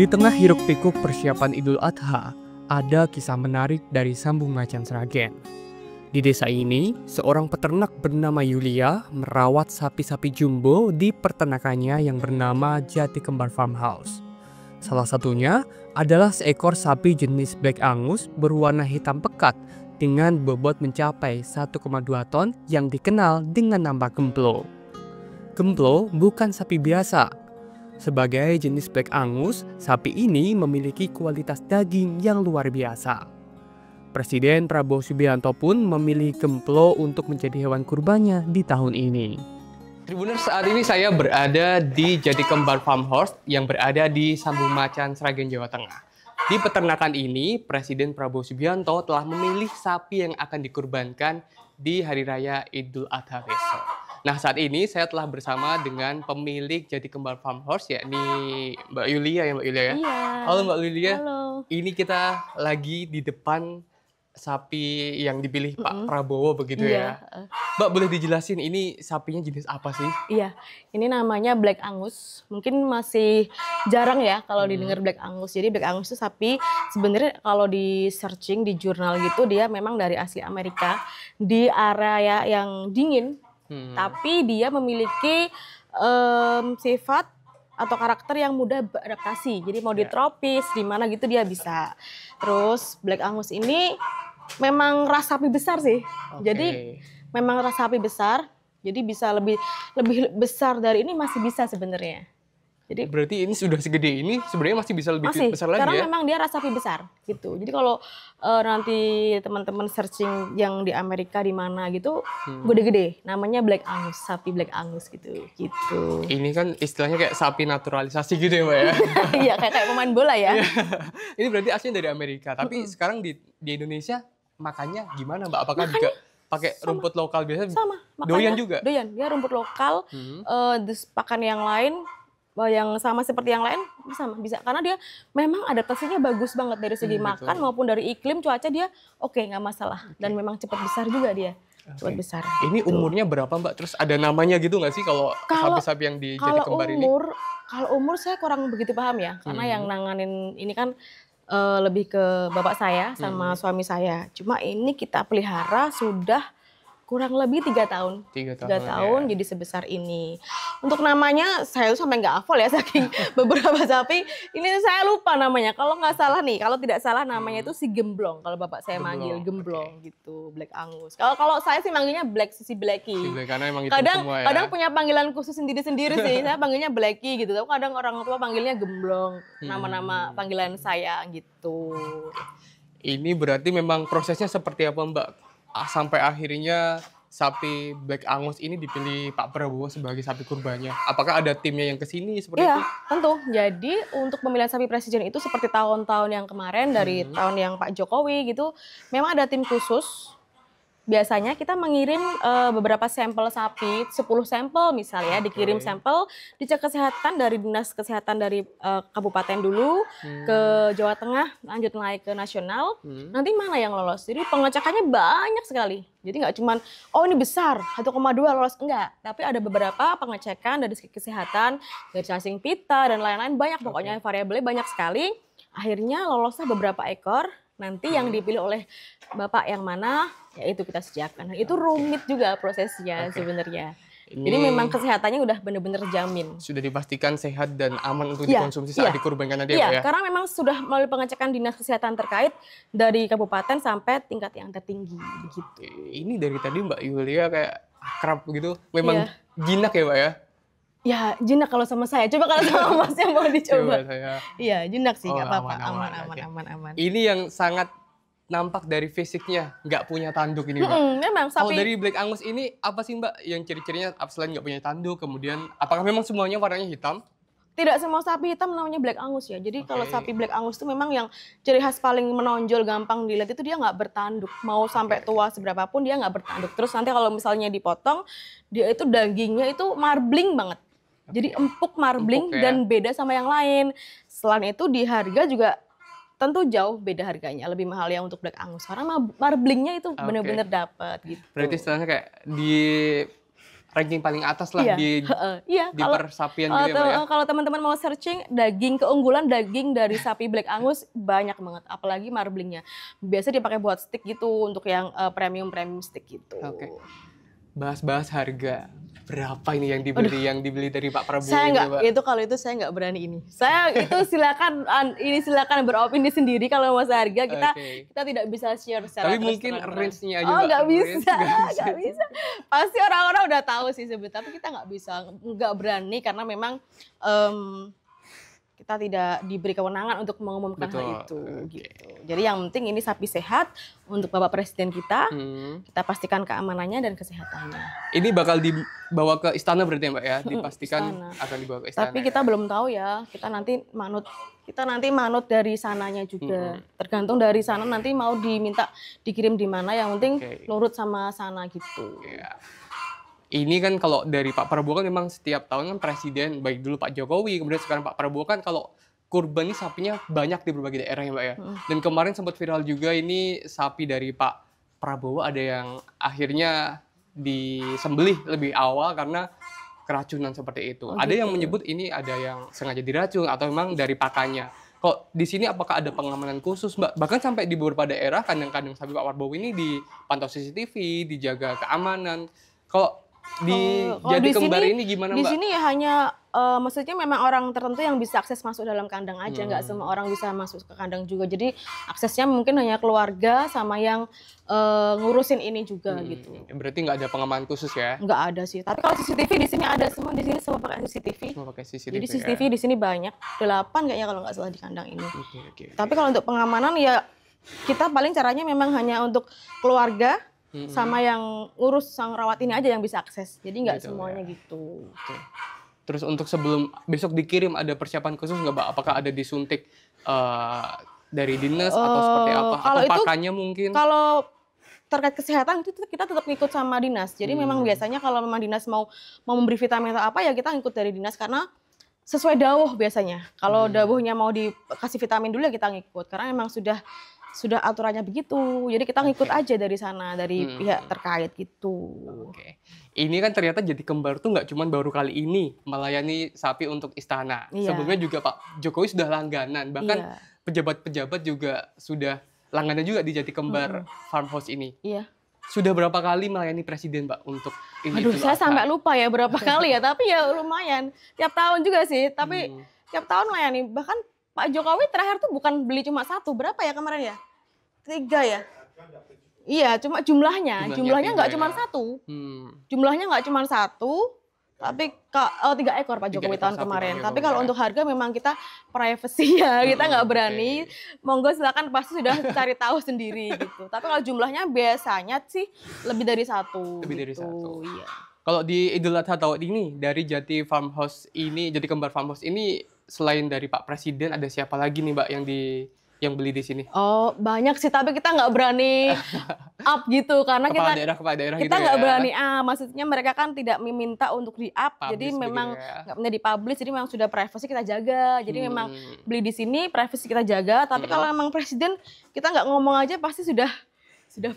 Di tengah hiruk-pikuk persiapan Idul Adha, ada kisah menarik dari Sambung Macan Sragen. Di desa ini, seorang peternak bernama Yulia merawat sapi-sapi jumbo di peternakannya yang bernama Jati Kembar Farmhouse. Salah satunya adalah seekor sapi jenis Black Angus berwarna hitam pekat dengan bobot mencapai 1,2 ton yang dikenal dengan nama Gemplo. Gemplo bukan sapi biasa. Sebagai jenis Black Angus, sapi ini memiliki kualitas daging yang luar biasa. Presiden Prabowo Subianto pun memilih Gemplo untuk menjadi hewan kurbannya di tahun ini. Tribuners, saat ini saya berada di Jati Kembar Farmhouse yang berada di Sambung Macan Sragen, Jawa Tengah. Di peternakan ini, Presiden Prabowo Subianto telah memilih sapi yang akan dikurbankan di Hari Raya Idul Adha besok. Nah, saat ini saya telah bersama dengan pemilik Jati Kembar Farmhouse, yakni Mbak Yulia ya, Mbak Yulia ya? Iya. Halo Mbak Yulia. Halo. Ini kita lagi di depan sapi yang dipilih Pak Prabowo begitu ya. Mbak, boleh dijelasin ini sapinya jenis apa sih? Iya, ini namanya Black Angus. Mungkin masih jarang ya kalau didengar Black Angus. Jadi Black Angus itu sapi sebenarnya kalau di searching di jurnal gitu dia memang dari asli Amerika di area yang dingin. Tapi dia memiliki sifat atau karakter yang mudah beradaptasi. Jadi mau di tropis, di mana gitu dia bisa. Terus Black Angus ini memang ras sapi besar sih. Jadi memang ras sapi besar. Jadi bisa lebih besar dari ini masih bisa sebenarnya. Jadi berarti ini sudah segede ini sebenarnya masih bisa lebih besar lagi ya? Karena memang dia ras sapi besar gitu. Jadi kalau nanti teman-teman searching yang di Amerika di mana gitu, gede-gede, namanya Black Angus, sapi Black Angus gitu. Ini kan istilahnya kayak sapi naturalisasi gitu ya, Mbak ya? Iya, kayak pemain bola ya. Ini berarti aslinya dari Amerika, tapi sekarang di Indonesia makannya gimana, Mbak? Apakah juga pakai rumput lokal biasa? Sama, doyan juga? Doyan, dia rumput lokal, pakan yang lain, yang sama seperti yang lain bisa karena dia memang adaptasinya bagus banget dari segi makan maupun dari iklim cuaca dia nggak masalah dan memang cepat besar juga dia cepat besar. Ini umurnya berapa, Mbak? Terus ada namanya gitu nggak sih kalau sapi-sapi yang di Jati Kembar ini? Kalau umur saya kurang begitu paham ya karena yang nanganin ini kan lebih ke bapak saya sama suami saya. Cuma ini kita pelihara sudah kurang lebih 3 tahun. 3 tahun jadi sebesar ini. Untuk namanya saya tuh sampai nggak hafal ya saking beberapa sapi. Ini saya lupa namanya. Kalau nggak salah nih, kalau tidak salah namanya itu si Gemblong. Kalau bapak saya manggil Gemblong gitu, Black Angus. Kalau saya sih manggilnya Black si Blacky. Karena emang itu semua ya. Kadang punya panggilan khusus sendiri-sendiri sih. Saya panggilnya Blacky gitu. Tapi kadang orang tua panggilnya Gemblong. Nama-nama panggilan saya gitu. Ini berarti memang prosesnya seperti apa, Mbak? Sampai akhirnya sapi Black Angus ini dipilih Pak Prabowo sebagai sapi kurbannya. Apakah ada timnya yang kesini seperti itu? Iya, tentu. Jadi untuk pemilihan sapi presiden itu seperti tahun-tahun yang kemarin dari tahun yang Pak Jokowi gitu, memang ada tim khusus. Biasanya kita mengirim beberapa sampel sapi, 10 sampel misalnya, dikirim sampel, dicek kesehatan dari Dinas Kesehatan dari Kabupaten dulu, ke Jawa Tengah, lanjut naik ke nasional, nanti mana yang lolos. Jadi pengecekannya banyak sekali. Jadi nggak cuman, ini besar, 1,2 lolos, enggak. Tapi ada beberapa pengecekan dari kesehatan, dari cacing pita, dan lain-lain, banyak pokoknya variabelnya banyak sekali. Akhirnya loloslah beberapa ekor. Nanti yang dipilih oleh Bapak yang mana, ya itu kita sediakan. Nah, itu rumit juga prosesnya sebenarnya. Jadi memang kesehatannya udah benar-benar jamin. Sudah dipastikan sehat dan aman untuk dikonsumsi saat dikurbankan tadi ya? Iya, karena memang sudah melalui pengecekan Dinas Kesehatan terkait dari kabupaten sampai tingkat yang tertinggi. Begitu. Ini dari tadi Mbak Yulia kayak akrab begitu, memang jinak ya Mbak ya? Ya, jinak kalau sama saya. Coba kalau sama Masnya mau dicoba. Saya. Iya, jinak sih, nggak apa-apa. Aman. Ini yang sangat nampak dari fisiknya, nggak punya tanduk ini Mbak. Memang sapi. Kalau dari Black Angus ini apa sih Mbak yang ciri-cirinya selain nggak punya tanduk, kemudian apakah memang semuanya warnanya hitam? Tidak semua sapi hitam namanya Black Angus ya. Jadi kalau sapi Black Angus itu memang yang ciri khas paling menonjol, gampang dilihat itu dia nggak bertanduk. Mau sampai tua seberapapun dia nggak bertanduk. Terus nanti kalau misalnya dipotong, dia itu dagingnya itu marbling banget. Jadi empuk marbling dan beda sama yang lain. Selain itu di harga juga tentu jauh beda harganya, lebih mahal ya untuk Black Angus karena marblingnya itu benar-benar dapat gitu. Berarti istilahnya kayak di ranking paling atas lah Iya, di iya. di persapian gitu ya Mbak ya. Kalau teman-teman mau searching keunggulan daging dari sapi Black Angus banyak banget, apalagi marblingnya. Biasa dipakai buat steak gitu untuk yang premium steak gitu. Oke. Bahas-bahas harga. Berapa ini yang dibeli dari Pak Prabowo Saya ini, nggak, Mbak? itu kalau itu saya nggak berani ini. Saya itu silakan beropini sendiri kalau masalah harga kita tidak bisa share secara Tapi mungkin range-nya aja Mbak. Oh nggak bisa. bisa. Pasti orang-orang udah tahu sih sebetulnya, tapi kita nggak berani karena memang kita tidak diberi kewenangan untuk mengumumkan hal itu. Gitu. Jadi yang penting ini sapi sehat untuk Bapak Presiden kita. Kita pastikan keamanannya dan kesehatannya. Ini bakal dibawa ke istana berarti ya Mbak ya? Dipastikan istana. Akan dibawa ke istana. Tapi kita belum tahu ya. Kita nanti manut dari sananya juga. Tergantung dari sana nanti mau dikirim di mana. Yang penting nurut sama sana gitu. Yeah. Ini kan kalau dari Pak Prabowo kan memang setiap tahun kan presiden, baik dulu Pak Jokowi, kemudian sekarang Pak Prabowo kan kalau kurban ini sapinya banyak di berbagai daerah ya Mbak ya. Dan kemarin sempat viral juga ini sapi dari Pak Prabowo ada yang akhirnya disembelih lebih awal karena keracunan seperti itu. Ada yang menyebut ini ada yang sengaja diracun atau memang dari pakannya. Kok di sini apakah ada pengamanan khusus Mbak? Bahkan sampai di beberapa daerah kandang-kandang sapi Pak Prabowo ini dipantau CCTV, dijaga keamanan. Kalau jadi kembar ini gimana Mbak? Di sini ya hanya maksudnya memang orang tertentu yang bisa akses masuk dalam kandang aja, nggak semua orang bisa masuk ke kandang juga. Jadi aksesnya mungkin hanya keluarga sama yang ngurusin ini juga gitu. Berarti nggak ada pengamanan khusus ya? Nggak ada sih. Tapi kalau CCTV di sini ada semua, di sini semua pakai CCTV. Semua pakai CCTV. Jadi CCTV di sini banyak, 8 kayaknya kalau nggak salah di kandang ini. Okay. Tapi kalau untuk pengamanan ya kita paling caranya memang hanya untuk keluarga. Sama yang ngurus sang rawat ini aja yang bisa akses. Jadi nggak semuanya gitu. Okay. Terus untuk sebelum besok dikirim ada persiapan khusus nggak Mbak? Apakah ada disuntik dari dinas atau seperti apa? Atau pakannya mungkin? Kalau terkait kesehatan itu kita tetap ngikut sama dinas. Jadi memang biasanya kalau memang dinas mau memberi vitamin atau apa ya kita ngikut dari dinas karena sesuai dawuh biasanya. Kalau dawuhnya mau dikasih vitamin dulu ya kita ngikut karena memang sudah aturannya begitu. Jadi kita ngikut aja dari sana, dari pihak terkait gitu. Oke. Ini kan ternyata Jati Kembar tuh nggak cuma baru kali ini melayani sapi untuk istana. Sebelumnya juga Pak Jokowi sudah langganan. Bahkan pejabat-pejabat juga sudah langganan juga di Jati Kembar Farmhouse ini. Iya. Sudah berapa kali melayani presiden Mbak untuk ini? Aduh, saya sampai lupa ya berapa kali ya. Tapi ya lumayan. Tiap tahun juga sih. Tapi tiap tahun melayani. Bahkan Pak Jokowi terakhir tuh bukan beli cuma 1, berapa ya kemarin ya? 3 ya? Iya, cuma jumlahnya nggak cuma 1. Jumlahnya nggak cuma 1, tapi 3 ekor Pak Jokowi tahun kemarin. Tapi kalau untuk harga memang kita privacy ya, kita nggak berani. Monggo silakan pasti sudah cari tahu sendiri gitu. Tapi kalau jumlahnya biasanya sih lebih dari 1. Lebih dari 1. Iya. Kalau di Idul Adha tahun ini dari Jati Kembar Farmhouse ini selain dari Pak Presiden ada siapa lagi nih Mbak yang beli di sini? Oh banyak sih tapi kita nggak berani up gitu karena kepala daerah kita nggak berani maksudnya mereka kan tidak meminta untuk di up jadi memang nggak punya dipublish jadi memang sudah privacy kita jaga jadi memang beli di sini privacy kita jaga tapi kalau memang presiden kita nggak ngomong aja pasti sudah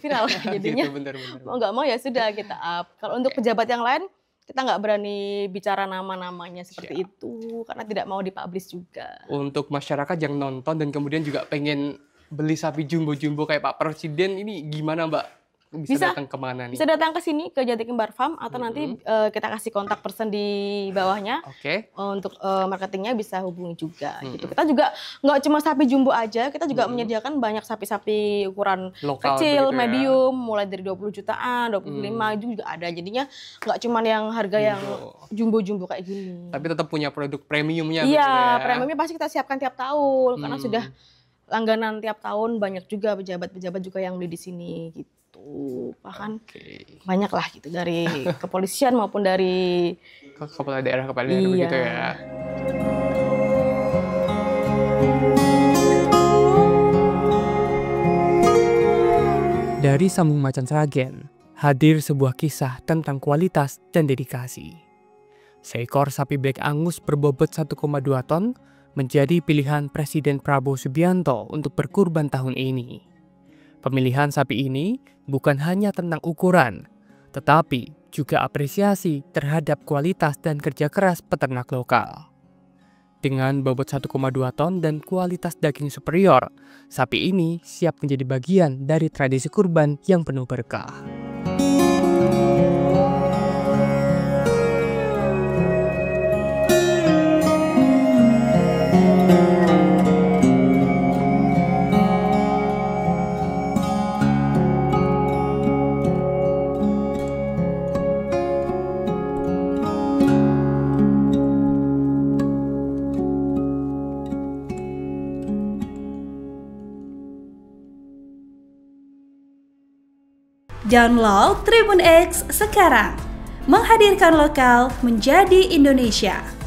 viral jadinya gitu, bener. mau nggak mau ya sudah kita up. Kalau untuk pejabat yang lain kita nggak berani bicara nama-namanya seperti itu karena tidak mau dipublish juga. Untuk masyarakat yang nonton dan kemudian juga pengen beli sapi jumbo-jumbo kayak Pak Presiden ini gimana Mbak? Bisa datang kemana nih? Bisa datang ke sini ke Jati Kembar Farm atau nanti kita kasih kontak person di bawahnya. Untuk marketingnya bisa hubungi juga gitu. Kita juga nggak cuma sapi jumbo aja, kita juga menyediakan banyak sapi-sapi ukuran lokal, kecil, medium, mulai dari 20 jutaan, 25 juga ada. Jadinya nggak cuma yang harga yang jumbo-jumbo kayak gini. Tapi tetap punya produk premiumnya. Iya, premiumnya pasti kita siapkan tiap tahun karena sudah langganan tiap tahun banyak juga pejabat-pejabat juga yang beli di sini gitu. Bahkan banyak lah gitu dari kepolisian maupun dari kepala daerah begitu ya. Dari Sambung Macan Sragen hadir sebuah kisah tentang kualitas dan dedikasi. Seekor sapi Black Angus berbobot 1,2 ton menjadi pilihan Presiden Prabowo Subianto untuk berkurban tahun ini. Pemilihan sapi ini bukan hanya tentang ukuran, tetapi juga apresiasi terhadap kualitas dan kerja keras peternak lokal. Dengan bobot 1,2 ton dan kualitas daging superior, sapi ini siap menjadi bagian dari tradisi kurban yang penuh berkah. Download Tribun X sekarang, menghadirkan lokal menjadi Indonesia.